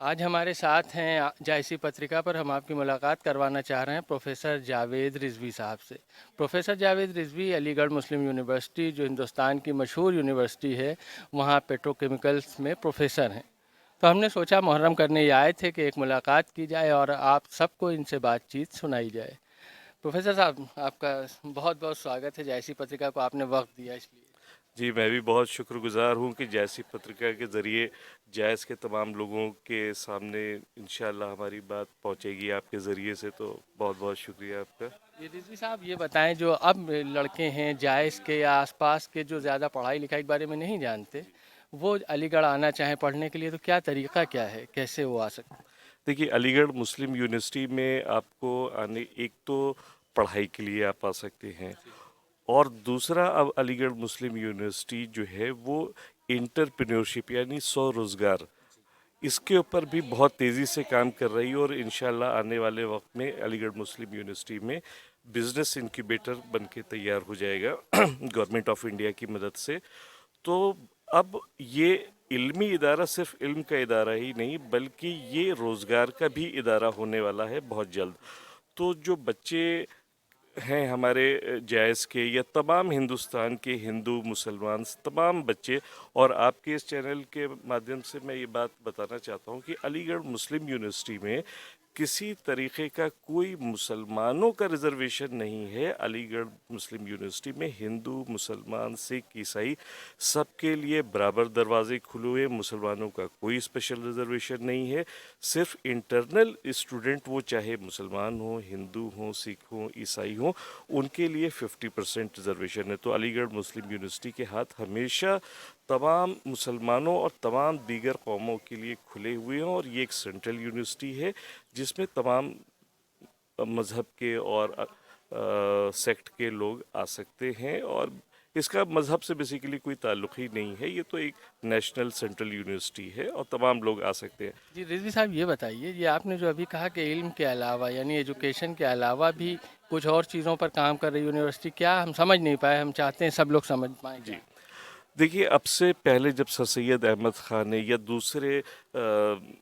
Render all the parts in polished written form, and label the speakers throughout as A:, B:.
A: आज हमारे साथ हैं जायसी पत्रिका पर हम आपकी मुलाकात करवाना चाह रहे हैं प्रोफेसर जावेद रिजवी साहब से। प्रोफेसर जावेद रिजवी अलीगढ़ मुस्लिम यूनिवर्सिटी जो हिंदुस्तान की मशहूर यूनिवर्सिटी है, वहाँ पेट्रोकेमिकल्स में प्रोफेसर हैं। तो हमने सोचा मुहर्रम करने ये आए थे कि एक मुलाकात की जाए और आप सबको इनसे बातचीत सुनाई जाए। प्रोफेसर साहब, आपका बहुत बहुत स्वागत है। जायसी पत्रिका को आपने वक्त दिया इसलिए।
B: जी, मैं भी बहुत शुक्रगुज़ार हूँ कि जैसी पत्रिका के ज़रिए जैस के तमाम लोगों के सामने इंशाअल्लाह हमारी बात पहुँचेगी आपके ज़रिए से, तो बहुत बहुत शुक्रिया आपका।
A: ये रिजवी साहब ये बताएं, जो अब लड़के हैं जायस के या आसपास के जो ज़्यादा पढ़ाई लिखाई के बारे में नहीं जानते, वो अलीगढ़ आना चाहें पढ़ने के लिए, तो क्या तरीका क्या है, कैसे वो आ सकते हैं?
B: देखिए, अलीगढ़ मुस्लिम यूनिवर्सिटी में आपको आने एक तो पढ़ाई के लिए आप आ सकते हैं, और दूसरा अब अलीगढ़ मुस्लिम यूनिवर्सिटी जो है वो एंटरप्रेन्योरशिप यानी स्वरोज़गार इसके ऊपर भी बहुत तेज़ी से काम कर रही है, और इंशाल्लाह आने वाले वक्त में अलीगढ़ मुस्लिम यूनिवर्सिटी में बिजनेस इंक्यूबेटर बन के तैयार हो जाएगा गवर्नमेंट ऑफ इंडिया की मदद से। तो अब ये इल्मी इदारा सिर्फ इल्म का इदारा ही नहीं बल्कि ये रोज़गार का भी इदारा होने वाला है बहुत जल्द। तो जो बच्चे हैं हमारे जायज़ के या तमाम हिंदुस्तान के हिंदू मुसलमान तमाम बच्चे, और आपके इस चैनल के माध्यम से मैं ये बात बताना चाहता हूँ कि अलीगढ़ मुस्लिम यूनिवर्सिटी में किसी तरीके का कोई मुसलमानों का रिजर्वेशन नहीं है। अलीगढ़ मुस्लिम यूनिवर्सिटी में हिंदू मुसलमान सिख ईसाई सबके लिए बराबर दरवाजे खुले हुए, मुसलमानों का कोई स्पेशल रिजर्वेशन नहीं है। सिर्फ इंटरनल स्टूडेंट वो चाहे मुसलमान हो, हिंदू हो, सिख हो, ईसाई हो, उनके लिए 50% रिजर्वेशन है। तो अलीगढ़ मुस्लिम यूनिवर्सिटी के हाथ हमेशा तमाम मुसलमानों और तमाम दीगर कौमों के लिए खुले हुए हैं, और ये एक सेंट्रल यूनिवर्सिटी है जिसमें तमाम मज़हब के और सेक्ट के लोग आ सकते हैं, और इसका मज़हब से बेसिकली कोई ताल्लुक़ ही नहीं है। ये तो एक नेशनल सेंट्रल यूनिवर्सिटी है और तमाम लोग आ सकते हैं।
A: जी रिजवी साहब, ये बताइए, ये आपने जो अभी कहा कि इल्म के अलावा यानी एजुकेशन के अलावा भी कुछ और चीज़ों पर काम कर रही यूनिवर्सिटी, क्या हम समझ नहीं पाए, हम चाहते हैं सब लोग समझ पाएँ
B: जी,
A: क्या?
B: देखिए, अब से पहले जब सर सैयद अहमद ख़ान ने या दूसरे
A: फाउंडर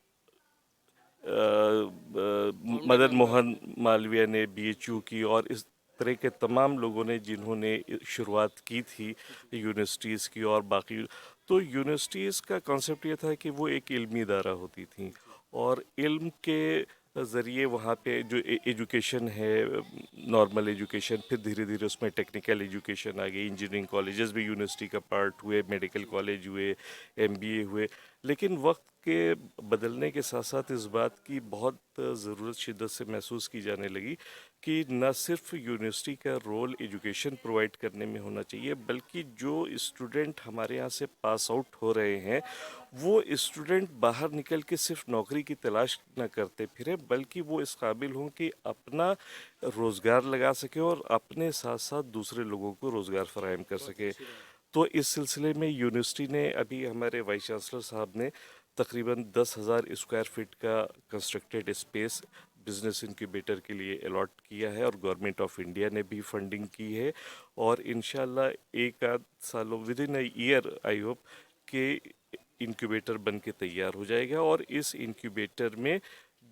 B: मदन
A: मेंबर।
B: मोहन मालवीय ने बीएचयू की, और इस तरह के तमाम लोगों ने जिन्होंने शुरुआत की थी यूनिवर्सिटीज़ की और बाकी, तो यूनिवर्सिटीज़ का कॉन्सेप्ट ये था कि वो एक इल्मी इदारा होती थी, और इल्म के ज़रिए वहाँ पे जो एजुकेशन है, नॉर्मल एजुकेशन, फिर धीरे धीरे उसमें टेक्निकल एजुकेशन आ गई, इंजीनियरिंग कॉलेजेस भी यूनिवर्सिटी का पार्ट हुए, मेडिकल कॉलेज हुए, एमबीए हुए। लेकिन वक्त के बदलने के साथ साथ इस बात की बहुत ज़रूरत शिद्दत से महसूस की जाने लगी कि न सिर्फ यूनिवर्सिटी का रोल एजुकेशन प्रोवाइड करने में होना चाहिए, बल्कि जो स्टूडेंट हमारे यहाँ से पास आउट हो रहे हैं वो स्टूडेंट बाहर निकल के सिर्फ नौकरी की तलाश न करते फिरें, बल्कि वो इस काबिल हों कि अपना रोज़गार लगा सकें और अपने साथ साथ दूसरे लोगों को रोज़गार फराहम कर
A: बहुत
B: सके।
A: अच्छी बात।
B: तो इस सिलसिले में यूनिवर्सिटी ने अभी, हमारे वाइस चांसलर साहब ने तकरीबन 10,000 स्क्वायर फीट का कंस्ट्रक्टेड स्पेस बिजनेस इंक्यूबेटर के लिए अलॉट किया है, और गवर्नमेंट ऑफ इंडिया ने भी फंडिंग की है, और इंशाल्लाह एक आध सालों, with in a year I hope, कि इंक्यूबेटर बन के तैयार हो जाएगा। और इस इंक्यूबेटर में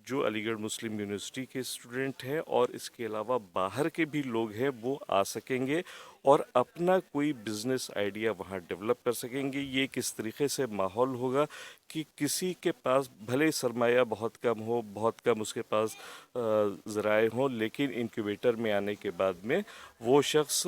B: जो अलीगढ़ मुस्लिम यूनिवर्सिटी के स्टूडेंट हैं और इसके अलावा बाहर के भी लोग हैं वो आ सकेंगे और अपना कोई बिज़नेस आइडिया वहाँ डेवलप कर सकेंगे। ये किस तरीके से माहौल होगा कि किसी के पास भले सरमाया बहुत कम हो, बहुत कम उसके पास ज़राए हों, लेकिन इंक्यूबेटर में आने के बाद में वो शख्स,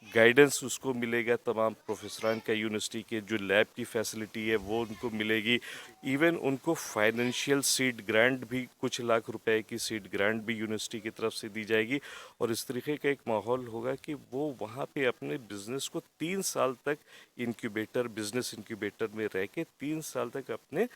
B: गाइडेंस उसको मिलेगा, तमाम प्रोफेसरान का यूनिवर्सिटी के जो लैब की फैसिलिटी है वो उनको मिलेगी। इवन उनको फाइनेंशियल सीड ग्रांट भी, कुछ लाख रुपए की सीड ग्रांट भी यूनिवर्सिटी की तरफ से दी जाएगी, और इस तरीके का एक माहौल होगा कि वो वहाँ पे अपने बिजनेस को 3 साल तक बिजनेस इंक्यूबेटर में रह के 3 साल तक अपने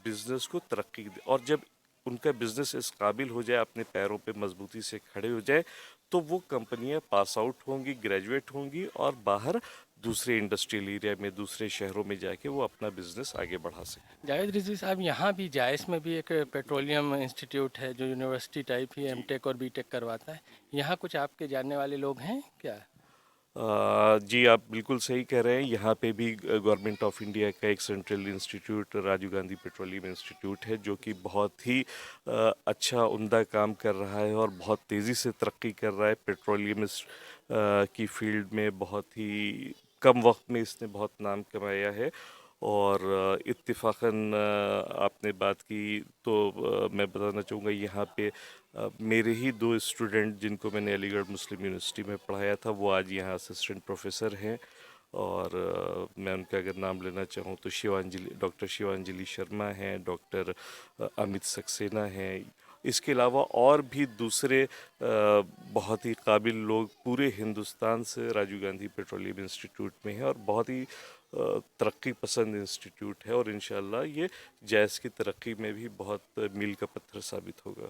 B: बिजनेस को तरक्की दे, और जब उनका बिजनेस इस काबिल हो जाए, अपने पैरों पे मजबूती से खड़े हो जाए, तो वो कंपनियां पास आउट होंगी, ग्रेजुएट होंगी, और बाहर दूसरे इंडस्ट्रियल एरिया में, दूसरे शहरों में जाके वो अपना बिजनेस आगे बढ़ा सकें।
A: जावेद रिजवी साहब, यहाँ भी जायस में भी एक पेट्रोलियम इंस्टीट्यूट है जो यूनिवर्सिटी टाइप ही
B: जी,
A: एमटेक और बीटेक करवाता है। यहाँ कुछ आपके जानने वाले लोग हैं क्या?
B: جی آپ بالکل صحیح کہہ رہے ہیں. یہاں پہ بھی گورنمنٹ آف انڈیا کا ایک central institute Rajiv Gandhi petroleum institute ہے جو کہ بہت ہی اچھا عمدہ کام کر رہا ہے اور بہت تیزی سے ترقی کر رہا ہے. پیٹرولیم کی فیلڈ میں بہت ہی کم وقت میں اس نے بہت نام کمایا ہے. اور اتفاقاً آپ نے بات کی تو میں بتانا چاہوں گا یہاں پہ میرے ہی 2 اسٹوڈنٹ جن کو میں نے علی گڑھ مسلم یونیورسٹی میں پڑھایا تھا وہ آج یہاں اسسٹنٹ پروفیسر ہیں. اور میں ان کا اگر نام لینا چاہوں تو ڈاکٹر شیوانجلی شرما ہیں, ڈاکٹر امت سکسینہ ہیں. اس کے علاوہ اور بھی دوسرے بہت ہی قابل لوگ پورے ہندوستان سے راجیو گاندھی پیٹرولیم انسٹیٹیوٹ میں ہیں اور بہت ہی ترقی پسند انسٹیٹیوٹ ہے اور انشاءاللہ یہ جیس کی ترقی میں بھی بہت میل کا پتھر ثابت ہوگا.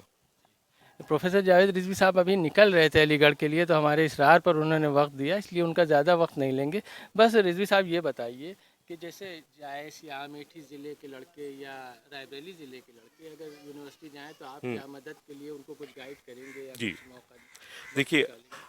A: پروفیسر جاوید رضوی صاحب ابھی نکل رہے تھے علی گڑھ کے لیے تو ہمارے اصرار پر انہوں نے وقت دیا, اس لیے ان کا زیادہ وقت نہیں لیں گے. بس رضوی صاحب یہ بتائیے کہ جیسے جائش یا امیٹھی ضلع کے لڑکے یا رائے بریلی ضلع کے لڑکے اگر یونیورسٹی جائیں تو آپ کیا مدد کے لیے ان کو کچھ گائیڈ کریں گے یا
B: جی
A: کچھ موقع
B: دیکھیے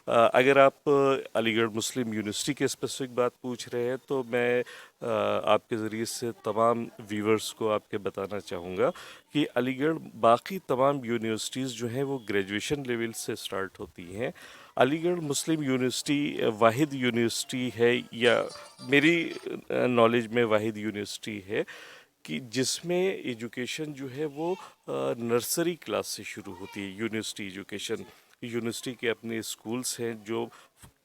B: اگر آپ علی گڑھ مسلم یونیورسٹی کے اسپیسیفک بات پوچھ رہے ہیں تو میں آپ کے ذریعے سے تمام ویورز کو آپ کے بتانا چاہوں گا کہ علی گڑھ باقی تمام یونیورسٹیز جو ہیں وہ گریجویشن لیول سے سٹارٹ ہوتی ہیں. علی گڑھ مسلم یونیورسٹی واحد یونیورسٹی ہے یا میری نالج میں واحد یونیورسٹی ہے کہ جس میں ایجوکیشن جو ہے وہ نرسری کلاس سے شروع ہوتی ہے. یونیورسٹی ایجوکیشن یونیورسٹی کے اپنے اسکولس ہیں جو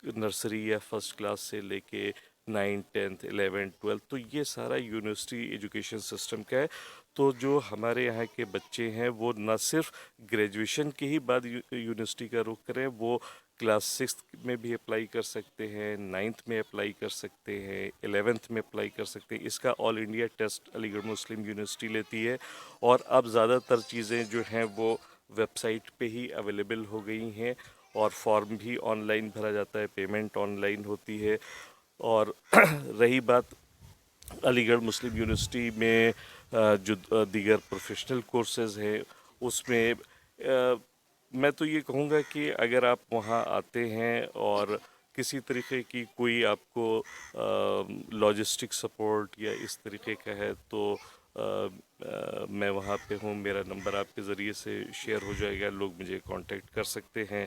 B: نرسری یا فرسٹ کلاس سے لے کے 9th 10th 11th 12th تو یہ سارا یونیورسٹی ایجوکیشن سسٹم کا ہے. تو جو ہمارے یہاں کے بچے ہیں وہ نہ صرف گریجویشن کے ہی بعد یونیورسٹی کا رخ کریں, وہ کلاس 6 میں بھی اپلائی کر سکتے ہیں, 9th میں اپلائی کر سکتے ہیں, 11th میں اپلائی کر سکتے ہیں. اس کا آل انڈیا ٹیسٹ علی گڑھ مسلم یونیورسٹی لیتی ہے اور اب زیادہ تر چیزیں جو ہیں وہ ویب سائٹ پہ ہی اویلیبل ہو گئی ہیں اور فارم بھی آن لائن بھرا جاتا ہے, پیمنٹ آن لائن ہوتی ہے. اور رہی بات علی گڑھ مسلم یونیورسٹی میں جو دیگر پروفیشنل کورسز ہیں اس میں میں تو یہ کہوں گا کہ اگر آپ وہاں آتے ہیں اور کسی طریقے کی کوئی آپ کو لاجسٹک سپورٹ یا اس طریقے کا ہے تو میں وہاں پہ ہوں, میرا نمبر آپ کے ذریعے سے شیئر ہو جائے گا, لوگ مجھے کانٹیکٹ کر سکتے ہیں.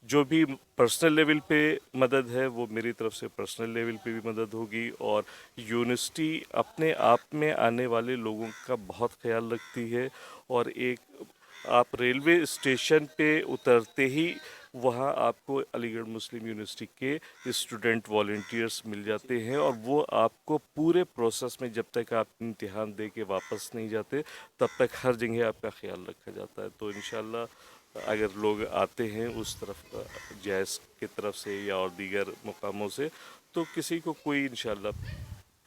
B: جو بھی پرسنل لیول پہ مدد ہے وہ میری طرف سے پرسنل لیول پہ بھی مدد ہوگی. اور یونیورسٹی اپنے آپ میں آنے والے لوگوں کا بہت خیال رکھتی ہے اور ایک آپ ریلوے اسٹیشن پہ اترتے ہی وہاں آپ کو علی گڑھ مسلم یونیورسٹی کے اسٹوڈنٹ والنٹیئرس مل جاتے ہیں اور وہ آپ کو پورے پروسیس میں جب تک آپ امتحان دے کے واپس نہیں جاتے تب تک ہر جگہ آپ کا خیال رکھا جاتا ہے. تو انشاءاللہ اگر لوگ آتے ہیں اس طرف جیس کی طرف سے یا اور دیگر مقاموں سے تو کسی کو کوئی انشاءاللہ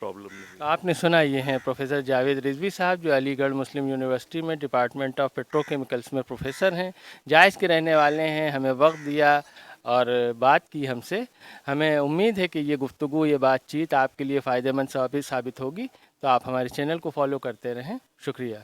B: پرابلم نہیں.
A: آپ نے سنا یہ ہیں پروفیسر جاوید رضوی صاحب جو علی گڑھ مسلم یونیورسٹی میں ڈپارٹمنٹ آف پیٹرو کیمیکلس میں پروفیسر ہیں, جائز کے رہنے والے ہیں. ہمیں وقت دیا اور بات کی ہم سے. ہمیں امید ہے کہ یہ گفتگو, یہ بات چیت آپ کے لیے فائدہ مند ثابت ہوگی. تو آپ ہمارے چینل کو فالو کرتے رہیں. شکریہ.